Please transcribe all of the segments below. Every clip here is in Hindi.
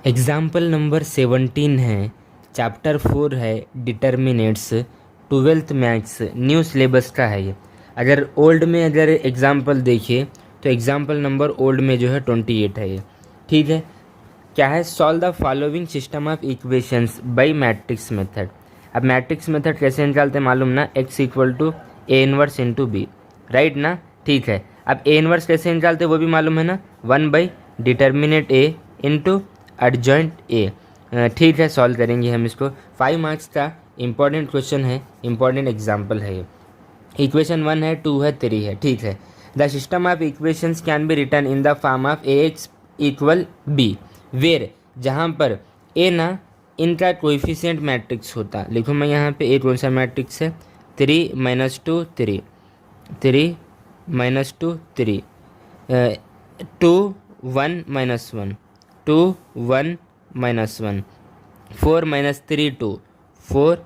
एग्जाम्पल नंबर 17 है, चैप्टर 4 है determinates, 12th maths, new syllabus का है ये। अगर ओल्ड में अगर एग्जाम्पल देखिए तो एग्जाम्पल नंबर ओल्ड में जो है 28 है ये। ठीक है, क्या है, solve the following system of equations by matrix method. अब मैट्रिक्स मेथड कैसे निकालते हैं मालूम ना, x equal to A inverse into B, right ना। ठीक है, अब ए इनवर्स कैसे निकालते हैं वो भी मालूम है ना, 1 by determinant A into adjoint A. ठीक है, सॉल्व करेंगे हम इसको। 5 मार्क्स का इंपॉर्टेंट क्वेश्चन है, इंपॉर्टेंट एग्जाम्पल है ये। इक्वेशन 1 है, 2 है, 3 है। ठीक है, the system of equations can be written in the form of A X equal B where, जहाँ पर ए ना इनका कोएफिशिएंट मैट्रिक्स होता। लिखो मैं यहाँ पे ए कौन सा मैट्रिक्स है, 3 - 2 3, 3 - 2 3, 2 1 - 1, 2 1 - 1, 4 - 3 2, 4 -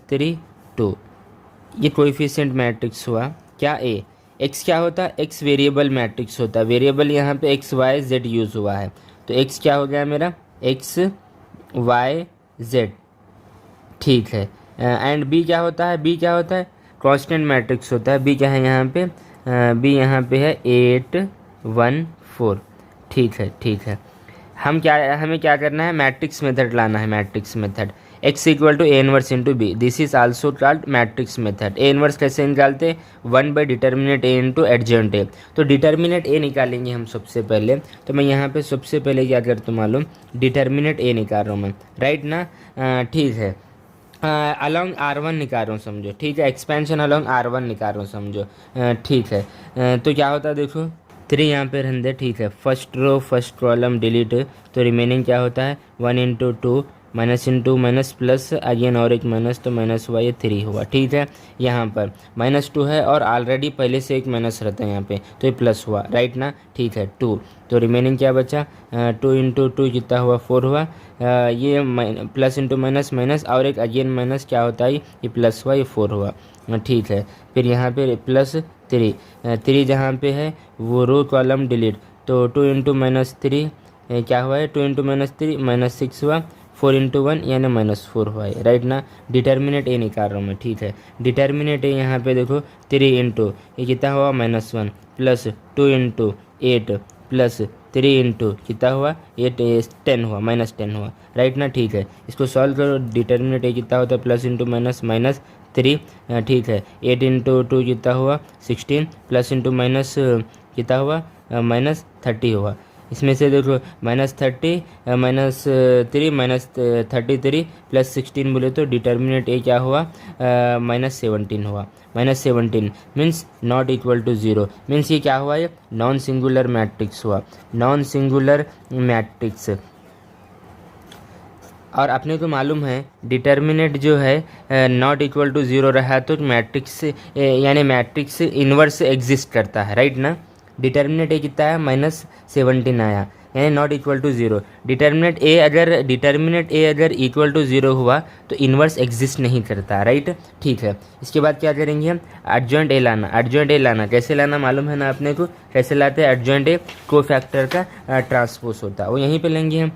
3 2। ये कोएफिशिएंट मैट्रिक्स हुआ। क्या ए एक्स क्या होता है, एक्स वेरिएबल मैट्रिक्स होता है। वेरिएबल यहाँ पे एक्स वाई जेड यूज़ हुआ है, तो एक्स क्या हो गया मेरा, एक्स वाई जेड। ठीक है, एंड बी क्या होता है, बी क्या होता है, कांस्टेंट मैट्रिक्स होता है। बी क्या है यहाँ पे, बी यहाँ पे है 8 1 4। ठीक है, ठीक है, हमें क्या करना है, मैट्रिक्स मेथड लाना है। Matrix method x equal to A inverse into B, this is also called matrix method. A inverse कैसे निकालते, 1 by determinant A into adjoint A. तो डिटर्मिनेट ए निकालेंगे हम सबसे पहले। तो मैं यहाँ पे सबसे पहले क्या करता हूँ मालूम, डिटर्मिनेट ए निकाल रहा हूँ मैं, राइट ना। ठीक है, अलॉन्ग R1 निकाल रहा हूँ समझो। ठीक है, एक्सपेंशन अलॉन्ग R1 निकाल रहा हूँ समझो। ठीक है, तो क्या होता है देखो, 3 यहाँ पे रहने दे। ठीक है, first row first column delete, तो रिमेनिंग क्या होता है, 1 × 2 minus into minus plus again और एक माइनस, तो माइनस हुआ, ये 3 हुआ। ठीक है, यहाँ पर -2 है और ऑलरेडी पहले से एक माइनस रहता है यहाँ पे, तो ये प्लस हुआ, राइट ना। ठीक है, 2, तो रिमेनिंग क्या बचा, 2 × 2 कितना हुआ, 4 हुआ। ये प्लस इंटू माइनस माइनस और एक अगेन माइनस, क्या होता है, ये प्लस हुआ, ये 4 हुआ। ठीक है, फिर यहाँ पे प्लस 3, 3 जहाँ पे है वो रो कॉलम डिलीट, तो 2 × -3 क्या हुआ है, 2 × -3 -6 हुआ, 4 × 1 यानी -4 हुआ है, राइट ना। डिटर्मिनेट ए निकाल रहा हूँ मैं। ठीक है, डिटर्मिनेट ए यहाँ पे देखो, 3 × ये कितना हुआ, -1 प्लस 2 × 8 प्लस 3 × कितना हुआ, 8 10 हुआ, -10 हुआ, राइट ना। ठीक है, इसको सॉल्व करो, डिटर्मिनेट ए कितना होता है, प्लस इंटू माइनस -3। ठीक है, 8 × 2 कितना हुआ, 16 प्लस इंटू माइनस कितना हुआ, -30 हुआ। इसमें से देखो -30 -3 -33 प्लस 16 बोले तो डिटर्मिनेट ए क्या हुआ, -17 हुआ। -17 means not equal to 0, means ये क्या हुआ, ये नॉन सिंगुलर मैट्रिक्स हुआ, नॉन सिंगुलर मैट्रिक्स। और अपने को मालूम है डिटर्मिनेट जो है नॉट इक्वल टू 0 रहा तो मैट्रिक्स यानी मैट्रिक्स इन्वर्स एग्जिस्ट करता है, राइट ना। डिटर्मिनेट ए कितना है, -17 आया, यानी नॉट इक्वल टू 0। डिटर्मिनेट ए अगर इक्वल टू 0 हुआ तो इन्वर्स एग्जिस्ट नहीं करता, राइट। ठीक है, इसके बाद क्या करेंगे हम, एडजॉइंट ए लाना। एडजॉइंट ए लाना कैसे लाना मालूम है ना अपने को, कैसे लाते हैं, एडजॉइंट ए कोफैक्टर का ट्रांसपोज होता है, वो यहीं पे लेंगे हम।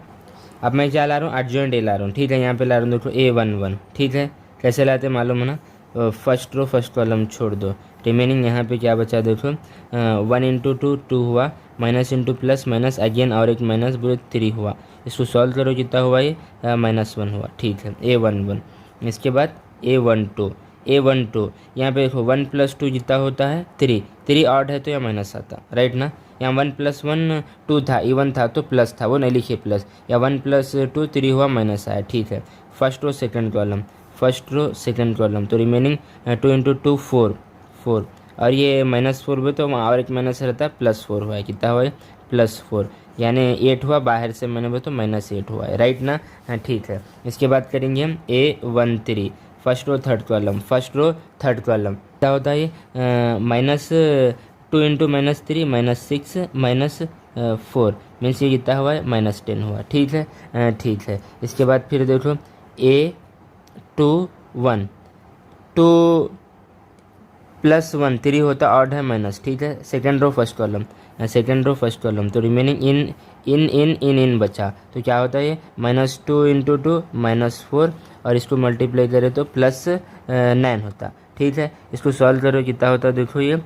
अब मैं क्या ला रहा हूँ, एडजॉइंट ए ला रहा हूँ। ठीक है, यहाँ पे ला रहा हूँ देखो A11। ठीक है, कैसे लाते मालूम है ना, फर्स्ट रो फर्स्ट कॉलम छोड़ दो, रिमेनिंग यहाँ पे क्या बचा देखो, 1 × 2 2 हुआ, minus into plus minus again और एक माइनस बोले 3 हुआ। इसको सॉल्व करो, कितना हुआ ये, -1 हुआ। ठीक है, A11। इसके बाद A12 यहाँ पे देखो 1 + 2 जितना होता है 3, 3 ऑड है तो यहाँ माइनस आता, राइट ना। यहाँ 1 + 1 2 था, इवन था तो प्लस था, वो नहीं लिखिए प्लस, या 1 + 2 3 हुआ, माइनस आया। ठीक है, फर्स्ट रो सेकंड कॉलम, तो रिमेनिंग 2 × 2 4 और ये -4 हुए तो वहाँ और एक माइनस रहता है, +4 हुआ है, कितना हुआ है, +4 यानी 8 हुआ, बाहर से मैंने बोला तो -8 हुआ है, राइट ना। हाँ, ठीक है, इसके बाद करेंगे हम A13 first row third column, क्या होता है ये, -2 × -3 -6 -4 मीन्स ये कितना हुआ है, -10 हुआ। ठीक है, ठीक है, इसके बाद फिर देखो A21 2 + 1 3 होता ऑड है माइनस। ठीक है, सेकेंड रो फर्स्ट कॉलम, तो रिमेनिंग इन इन बचा, तो क्या होता है ये -2 × 2 -4, और इसको मल्टीप्लाई करें तो +9 होता। ठीक है, इसको सॉल्व करो, कितना होता है देखो, ये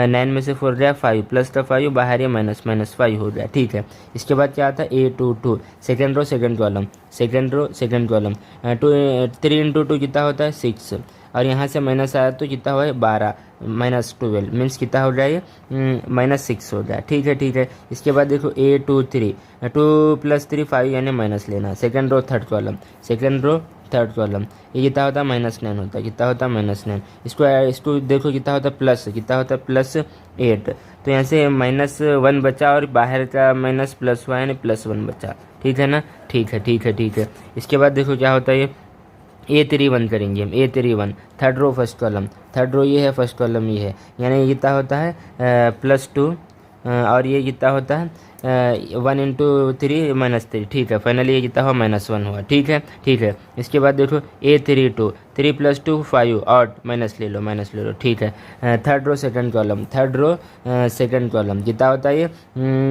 9 में से 4 गया 5 प्लस का 5 बाहर, ये -5 हो गया। ठीक है, इसके बाद क्या आता है A22, second row second column, second row second column, 3 × 2 कितना होता है 6, और यहाँ से माइनस आया तो कितना हुआ है 12, -12 मीन्स कितना हो जाए -6 हो जाए। ठीक है, ठीक है, इसके बाद देखो A23, 2 + 3 5 यानी माइनस लेना, second row third column, second row third column, ये कितना होता है -9 होता है, कितना होता है -9, इसको देखो कितना होता है प्लस, कितना होता है +8, तो यहाँ से -1 बचा और बाहर का माइनस प्लस हुआ यानी +1 बचा। ठीक है ना, ठीक है, ठीक है, ठीक है, इसके बाद देखो क्या होता है, ये A31 करेंगे हम, A31 third row first column, third row ये है, फर्स्ट कॉलम ये है, यानी ये कितना होता है +2, और ये कितना होता है 1 × 3 -3। ठीक है, फाइनली ये कितना हुआ -1 हुआ। ठीक है, ठीक है, इसके बाद देखो A32, 3 + 2 5 और माइनस ले लो। ठीक है, third row second column, third row second column, कितना होता है ये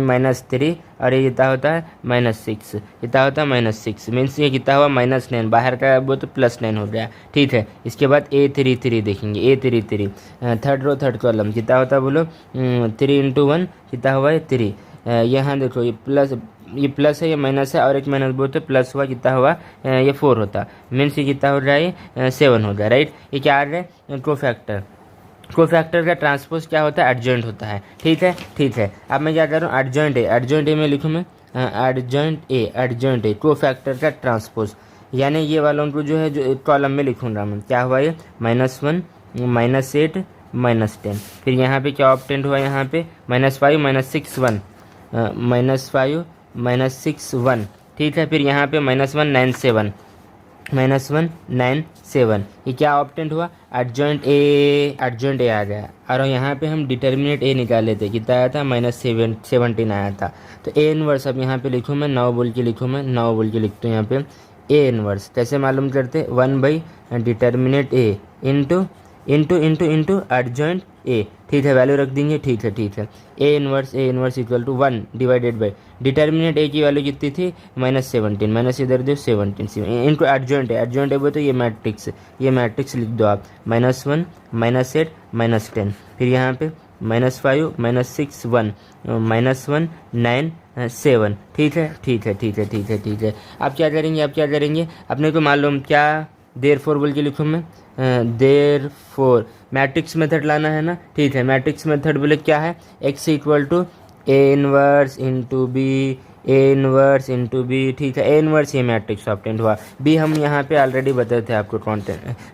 -3, और ये कितना होता है -6, कितना होता है -6 मीन्स ये कितना हुआ -9, बाहर का वो तो +9 हो गया। ठीक है, इसके बाद A33 देखेंगे, A33 third row third column, कितना होता है बोलो 3 × 1 कितना हुआ है 3, यहाँ देखो ये प्लस है, ये माइनस है, और एक माइनस बोलते प्लस हुआ, कितना हुआ ये 4 होता, मीन्स ये कितना हो रहा है 7 हो गया। राइट, ये क्या आ रहा है कोफैक्टर, कोफैक्टर का ट्रांसपोज क्या होता है एडजॉइंट होता है। ठीक है, ठीक है, अब मैं क्या कर रहा हूँ एडजॉइंट ए में लिखूँ मैं, एडजॉइंट ए कोफैक्टर का ट्रांसपोज, यानी ये वालों को जो है जो कॉलम में लिखूंगा मैं, क्या हुआ ये -1 -8 -10, फिर यहाँ पे क्या ऑब्टेंड हुआ, यहाँ पे -5 -6 1 -5 -6 1। ठीक है, फिर यहाँ पे -1 9 7 -1 9 7, ये क्या ऑब्टेंड हुआ एडजॉइंट ए आ गया, और यहाँ पे हम डिटर्मिनेट ए निकाले थे, कितना आया था -17 आया था। तो ए इनवर्स अब यहाँ पे लिखूँ मैं 9 बोल के लिखूँ मैं 9 बोल के लिखता हूँ यहाँ पे ए इनवर्स, कैसे मालूम करते 1/डिटर्मिनेट ए इंटू एडजॉइंट ए। ठीक है, वैल्यू रख देंगे। ठीक है, ठीक है, A inverse equal to 1 divided by determinant A की वैल्यू कितनी थी -17, माइनस इधर दो 17 इनटू एडजॉइंट ए बोले तो ये मैट्रिक्स लिख दो आप -1 -8 -10, फिर यहाँ पे -5 -6 1 -1 9 7। ठीक है, ठीक है, ठीक है, ठीक है, ठीक है, आप क्या करेंगे अपने को मालूम क्या देयरफॉर बोल के लिखूँ मैं, देयरफॉर मैट्रिक्स मेथड लाना है ना। ठीक है, मैट्रिक्स मेथड बोले क्या है x = A inverse into B, ठीक है, A इनवर्स ये मैट्रिक्स ऑब्टेंड हुआ, बी हम यहाँ पे ऑलरेडी बताए थे आपको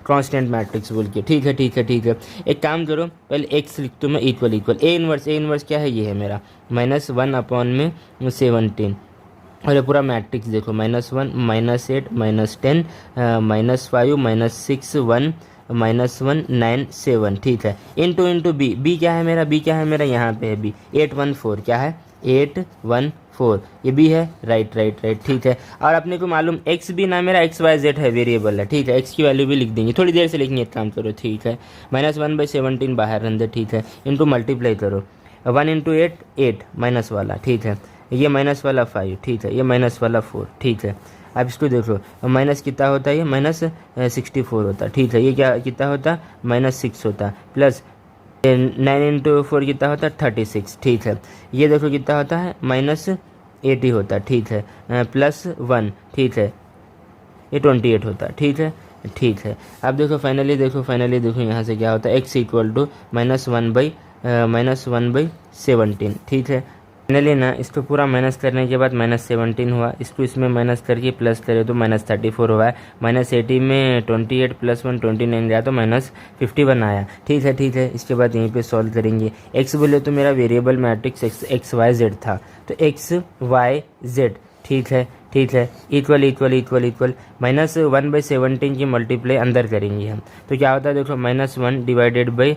कांस्टेंट मैट्रिक्स बोल के। ठीक है, ठीक है, ठीक है, एक काम करो पहले x लिख दो मैं इक्वल A इनवर्स क्या है, ये है मेरा -1/17, और ये पूरा मैट्रिक्स देखो -1 -8 -10 -5 -6 1 -1 9 7। ठीक है, इंटू बी क्या है मेरा यहाँ पे है बी 814, क्या है 814, ये बी है। राइट। ठीक है, और अपने को मालूम एक्स भी ना मेरा XYZ है, वेरिएबल है। ठीक है, एक्स की वैल्यू भी लिख देंगे, थोड़ी देर से लिखेंगे, एक काम करो। ठीक है, -1/17 बाहर अंदर। ठीक है, इंटू मल्टीप्लाई करो 1 × 8 8 माइनस वाला। ठीक है, ये माइनस वाला 5। ठीक है, ये माइनस वाला 4। ठीक है, अब इसको देखो माइनस कितना होता है, ये -64 होता है। ठीक है, ये क्या कितना होता है -6 होता है, प्लस 9 × 4 कितना होता है 36। ठीक है, ये देखो कितना होता है -80 होता है। ठीक है, +1। ठीक है, ये 28 होता है। ठीक है, ठीक है, अब देखो फाइनली देखो यहाँ से क्या होता है x = -1/17। ठीक है, फाइनली ना इसको पूरा माइनस करने के बाद -17 हुआ, इसको इसमें माइनस करके प्लस करे तो -34 हुआ है, -80 में 28 + 1 29 गया तो -51 आया। ठीक है, ठीक है, इसके बाद यहीं पे सॉल्व करेंगे। x बोले तो मेरा वेरिएबल मैट्रिक्स XYZ था, तो XYZ। ठीक है, ठीक है, इक्वल इक्वल इक्वल इक्वल -1/17 की मल्टीप्लाई अंदर करेंगे हम, तो क्या होता है देखो -1 डिवाइडेड बाई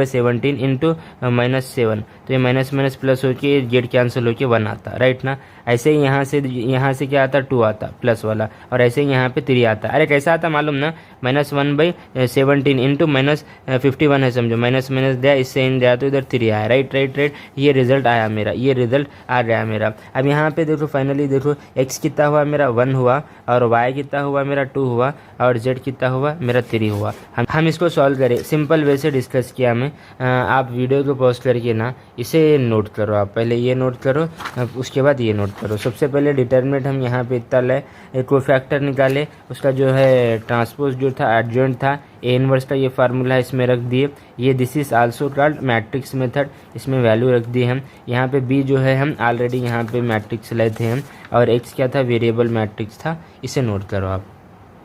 17 इंटू -7, तो ये माइनस माइनस प्लस होके जेड कैंसिल होके 1 आता, राइट ना। ऐसे ही यहाँ से क्या आता 2 आता प्लस वाला, और ऐसे ही यहाँ पे 3 आता। अरे कैसा आता मालूम ना, -1/17 इंटू -51 है समझो, माइनस माइनस दिया, इससे इन दिया तो इधर 3 आया, राइट राइट राइट। ये रिजल्ट आया मेरा, ये रिजल्ट आ गया मेरा। अब यहाँ पे देखो फाइनली देखो x कितना हुआ मेरा 1 हुआ, और y कितना हुआ मेरा 2 हुआ, और z कितना हुआ मेरा 3 हुआ। हम इसको सॉल्व करें, सिंपल वे से डिस्कस किया मैं। आप वीडियो को पॉज करके ना इसे नोट करो, आप पहले ये नोट करो, उसके बाद ये नोट करो। सबसे पहले डिटरमिनेंट हम यहाँ पे इतना लाए, कोफैक्टर निकाले, उसका जो है ट्रांसपोज जो था एडजॉइंट था, ए इनवर्स का ये फार्मूला इसमें रख दिए। ये this is also called matrix method, इसमें वैल्यू रख दी हम। यहाँ पे बी जो है हम ऑलरेडी यहाँ पे मैट्रिक्स लाए थे हम, और एक्स क्या था वेरिएबल मैट्रिक्स था, इसे नोट करो आप।